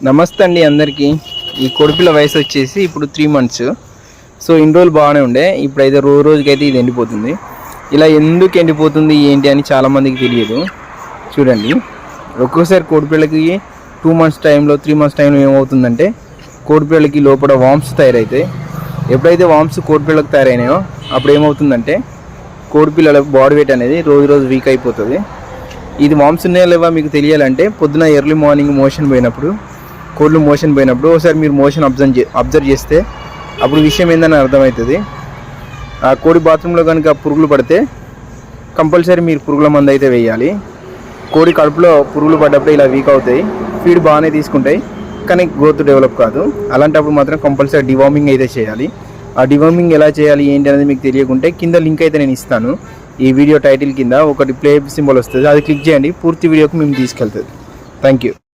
నమస్తే అండి అందరికీ. ఈ కొడిపిల్ల వయసు వచ్చేసి ఇప్పుడు 3 months. సో ఇన్ని రోజులు బాగానే ఉండే, ఇప్పుడైతే రోజుకైతే ఇది ఎండిపోతుంది. ఇలా ఎందుకు ఎండిపోతుంది ఏంటి అని చాలామందికి తెలియదు. చూడండి, ఒక్కోసారి కోడిపిల్లకి 2 months టైంలో 3 months టైంలో ఏమవుతుందంటే కోడిపిల్లకి లోపల వామ్స్ తయారవుతాయి. ఎప్పుడైతే వామ్స్ కోడిపిల్లకి తయారైనాయో అప్పుడు ఏమవుతుందంటే కోడిపిల్లల బాడీ వెయిట్ అనేది రోజు వీక్ అయిపోతుంది. ఇది వామ్స్ ఉన్నాయా లేవా మీకు తెలియాలంటే పొద్దున ఎర్లీ మార్నింగ్ మోషన్ పోయినప్పుడు, కోళ్ళు మోషన్ పోయినప్పుడు ఒకసారి మీరు మోషన్ అబ్జర్వ్ చేస్తే అప్పుడు విషయం ఏందని అర్థమవుతుంది. ఆ కోడి బాత్రూంలో కనుక పురుగులు పడితే కంపల్సరీ మీరు పురుగుల మందు అయితే వేయాలి. కోడి కడుపులో పురుగులు పడ్డప్పుడు ఇలా వీక్ అవుతాయి, ఫీడ్ బాగానే తీసుకుంటాయి కానీ గ్రోత్ డెవలప్ కాదు. అలాంటప్పుడు మాత్రం కంపల్సరీ డివార్మింగ్ అయితే చేయాలి. ఆ డివార్మింగ్ ఎలా చేయాలి ఏంటి అనేది మీకు తెలియకుంటే కింద లింక్ అయితే నేను ఇస్తాను. ఈ వీడియో టైటిల్ కింద ఒకటి ప్లే సింబల్ వస్తుంది, అది క్లిక్ చేయండి. పూర్తి వీడియోకి మేము తీసుకెళ్తుంది. Thank you.